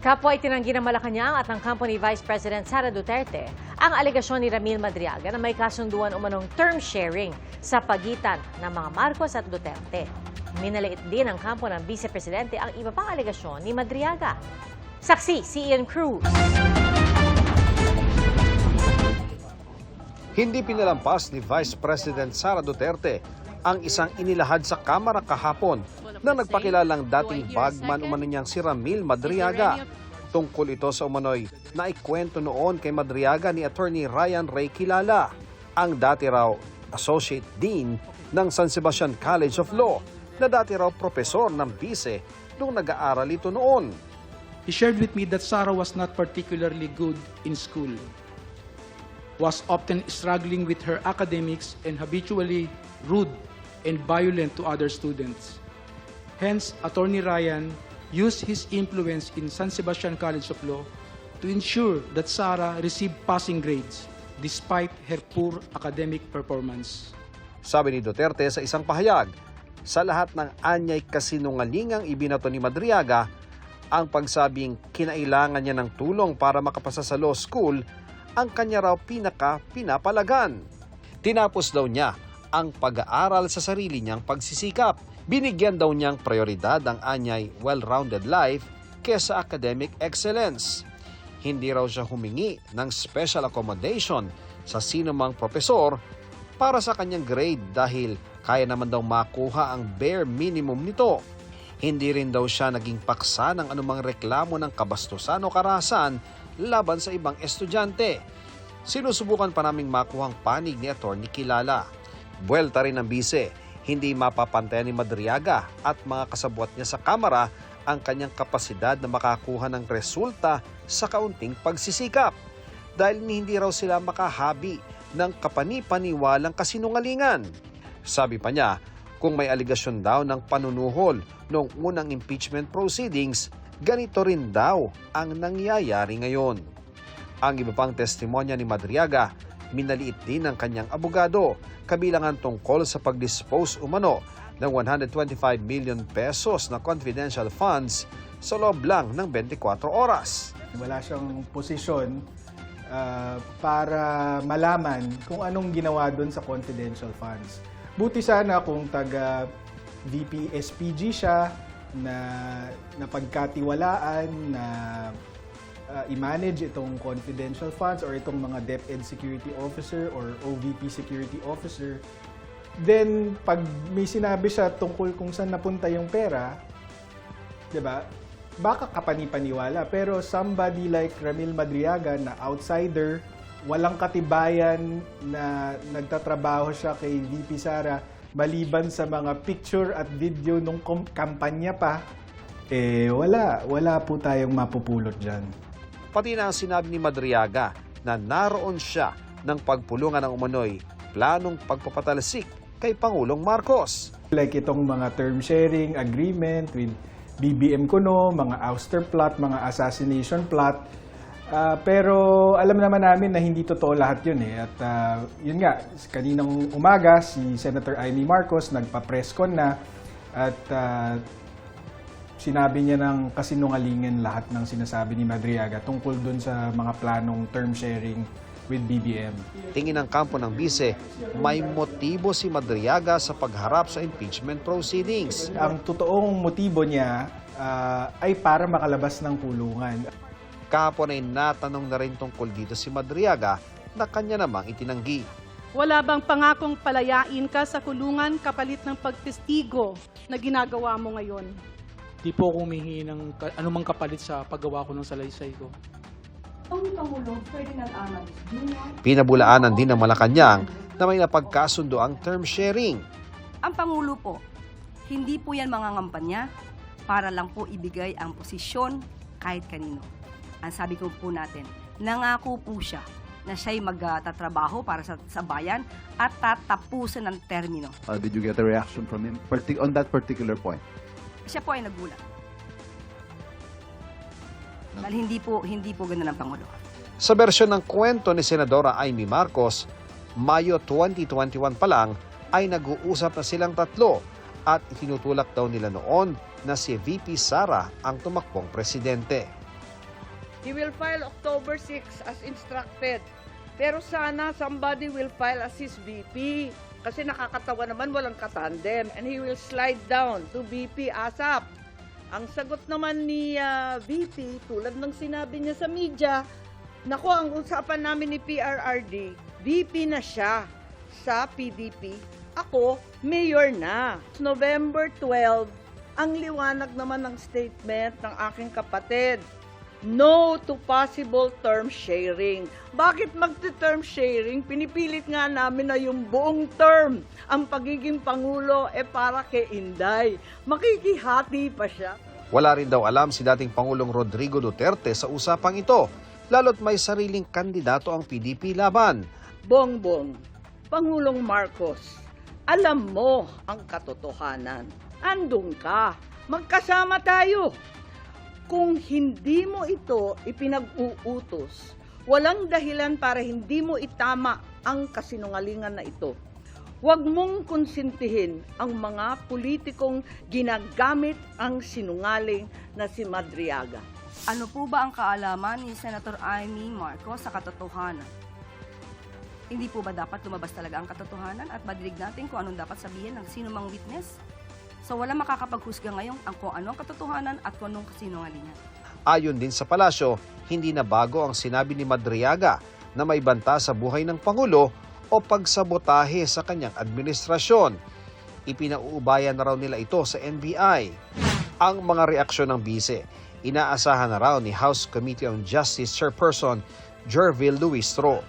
Kapwa itinanggi ng Malacanang at ng kampo ni Vice President Sara Duterte ang alegasyon ni Ramil Madriaga na may kasunduan umanong term sharing sa pagitan ng mga Marcos at Duterte. Minaliit din ng kampo ng Vice Presidente ang iba pang alegasyon ni Madriaga. Saksi si Ian Cruz. Hindi pinalampas ni Vice President Sara Duterte ang isang inilahad sa Kamara kahapon na nagpakilalang dating bagman umano niyang si Ramil Madriaga. Tungkol ito sa umano'y naikwento noon kay Madriaga ni Attorney Ryan Ray Kilala, ang dati raw Associate Dean ng San Sebastian College of Law na dati raw propesor ng Bise nung nag-aaral ito noon. He shared with me that Sara was not particularly good in school, was often struggling with her academics and habitually rude and violent to other students. Hence, Attorney Ryan used his influence in San Sebastian College of Law to ensure that Sara received passing grades despite her poor academic performance. Sabi ni Duterte sa isang pahayag, sa lahat ng anyay kasinungalingang ibinato ni Madriaga, ang pagsabing kinailangan niya ng tulong para makapasa sa law school, ang kanya raw pinapalagan. Tinapos daw niya ang pag-aaral sa sarili niyang pagsisikap. Binigyan daw niyang prioridad ang anyay well-rounded life kesa academic excellence. Hindi raw siya humingi ng special accommodation sa sinumang propesor para sa kanyang grade dahil kaya naman daw makuha ang bare minimum nito. Hindi rin daw siya naging paksa ng anumang reklamo ng kabastusan o karahasan laban sa ibang estudyante. Sinusubukan pa naming makuhang panig ni Attorney Kilala. Buwelta rin ng bise, hindi mapapantayan ni Madriaga at mga kasabwat niya sa Kamara ang kanyang kapasidad na makakuha ng resulta sa kaunting pagsisikap. Dahil hindi raw sila makahabi ng kapanipaniwalang kasinungalingan. Sabi pa niya, kung may aligasyon daw ng panunuhol noong unang impeachment proceedings, ganito rin daw ang nangyayari ngayon. Ang iba pang testimonya ni Madriaga, minaliit din ng kanyang abogado, kabilangan tungkol sa pag-dispose umano ng 125 million pesos na confidential funds sa loob lang ng 24 oras. Wala siyang posisyon para malaman kung anong ginawa doon sa confidential funds. Buti sana kung taga VP SPG siya na napagkatiwalaan na i-manage itong confidential funds or itong mga DepEd Security Officer or OVP Security Officer. Then, pag may sinabi siya tungkol kung saan napunta yung pera, diba, baka kapanipaniwala. Pero somebody like Ramil Madriaga na outsider, walang katibayan na nagtatrabaho siya kay VP Sara, maliban sa mga picture at video nung kampanya pa, wala po tayong mapupulot dyan. Pati na ang sinabi ni Madriaga na naroon siya ng pagpulungan ng umano'y planong pagpapatalsik kay Pangulong Marcos. Like itong mga term sharing agreement with BBM Kuno, mga ouster plot, mga assassination plot. Pero alam naman namin na hindi totoo lahat yun eh. At yun nga, kaninang umaga si Senator Amy Marcos nagpa-presscon na at sinabi niya ng kasinungalingan lahat ng sinasabi ni Madriaga tungkol dun sa mga planong term sharing with BBM. Tingin ng kampo ng bise, may motibo si Madriaga sa pagharap sa impeachment proceedings. Ang totoong motibo niya ay para makalabas ng kulungan. Kahapon ay natanong na rin tungkol dito si Madriaga na kanya namang itinanggi. Wala bang pangakong palayain ka sa kulungan kapalit ng pagtestigo na ginagawa mo ngayon? Di po ako humihingi ng anumang kapalit sa paggawa ko ng salaysay ko. Pangulo Ferdinand R. Jr. Pinabulaanan din ng Malacanang na may napagkasundo ang term sharing. Ang Pangulo po, hindi po yan mga ngampanya para lang po ibigay ang posisyon kahit kanino. Ang sabi ko po natin, nangako po siya na siya'y magtatrabaho para sa bayan at tatapusin ng termino. Did you get a reaction from him on that particular point? Siya po ay nagulat. Dahil hindi po ganda ng Pangulo. Sa bersyon ng kwento ni Senadora Amy Marcos, Mayo 2021 pa lang ay nag-uusap na silang tatlo at itinutulak daw nila noon na si VP Sara ang tumakbong presidente. He will file October 6 as instructed. Pero sana somebody will file as his VP. Kasi nakakatawa naman, walang katandem. And he will slide down to VP ASAP. Ang sagot naman ni VP, tulad ng sinabi niya sa media, nako, ang usapan namin ni PRRD, VP na siya sa PDP. Ako, mayor na. November 12, ang liwanag naman ng statement ng aking kapatid. No to possible term sharing. Bakit magte-term sharing? Pinipilit nga namin na yung buong term, ang pagiging Pangulo, para kay Inday. Makikihati pa siya. Wala rin daw alam si dating Pangulong Rodrigo Duterte sa usapang ito, lalo't may sariling kandidato ang PDP laban. Bongbong, Pangulong Marcos, alam mo ang katotohanan. Andun ka. Magkasama tayo. Kung hindi mo ito ipinag-uutos, walang dahilan para hindi mo itama ang kasinungalingan na ito. Huwag mong konsintihin ang mga politikong ginagamit ang sinungaling na si Madriaga. Ano po ba ang kaalaman ni Senator Amy Marcos sa katotohanan? Hindi po ba dapat lumabas talaga ang katotohanan at madinig natin kung anong dapat sabihin ng sino mang witness? So wala makakapaghusga ngayon kung ano ang katotohanan at kung anong kasinungalingan. Ayon din sa palasyo, hindi na bago ang sinabi ni Madriaga na may banta sa buhay ng Pangulo o pagsabotahe sa kanyang administrasyon. Ipinauubayan na raw nila ito sa NBI. Ang mga reaksyon ng bise, inaasahan na raw ni House Committee on Justice Chairperson Jervil Luistro.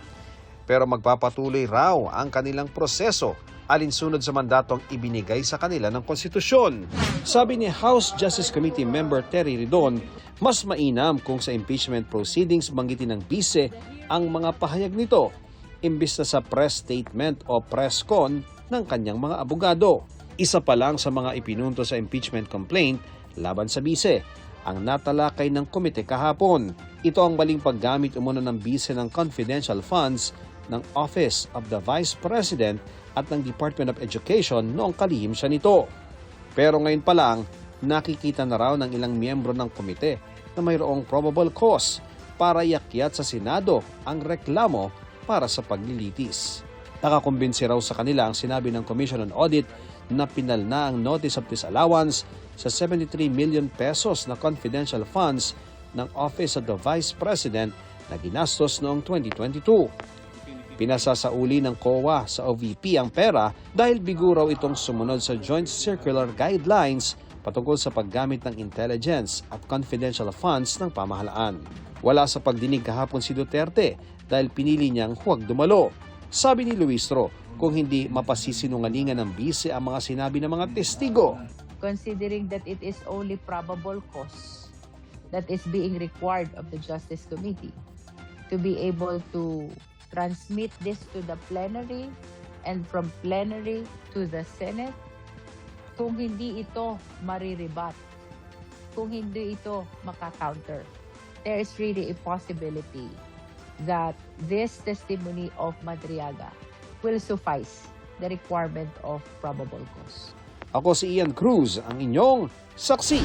Pero magpapatuloy raw ang kanilang proseso alinsunod sa mandatong ibinigay sa kanila ng konstitusyon. Sabi ni House Justice Committee member Terry Ridon, mas mainam kung sa impeachment proceedings banggitin ng bise ang mga pahayag nito, imbis na sa press statement o press con ng kanyang mga abogado. Isa pa lang sa mga ipinunto sa impeachment complaint laban sa bise, ang natalakay ng komite kahapon. Ito ang maling paggamit umano ng bise ng confidential funds ng Office of the Vice President at ng Department of Education noong kalihim siya nito. Pero ngayon pa lang, nakikita na raw ng ilang miyembro ng komite na mayroong probable cause para iakyat sa Senado ang reklamo para sa paglilitis. Nakakumbinsi raw sa kanila ang sinabi ng Commission on Audit na pinal na ang notice of disallowance sa 73 million pesos na confidential funds ng Office of the Vice President na ginastos noong 2022. Pinasasauli ng COA sa OVP ang pera dahil bigo raw itong sumunod sa Joint Circular Guidelines patungkol sa paggamit ng intelligence at confidential funds ng pamahalaan. Wala sa pagdinig kahapon si Duterte dahil pinili niyang huwag dumalo. Sabi ni Luistro, kung hindi mapasisinungalingan ng bise ang mga sinabi ng mga testigo. Considering that it is only probable cause that is being required of the Justice Committee to be able to transmit this to the plenary and from plenary to the Senate, kung hindi ito mariribat, kung hindi ito makakounter, there is really a possibility that this testimony of Madriaga will suffice the requirement of probable cause. Ako si Ian Cruz, ang inyong saksi.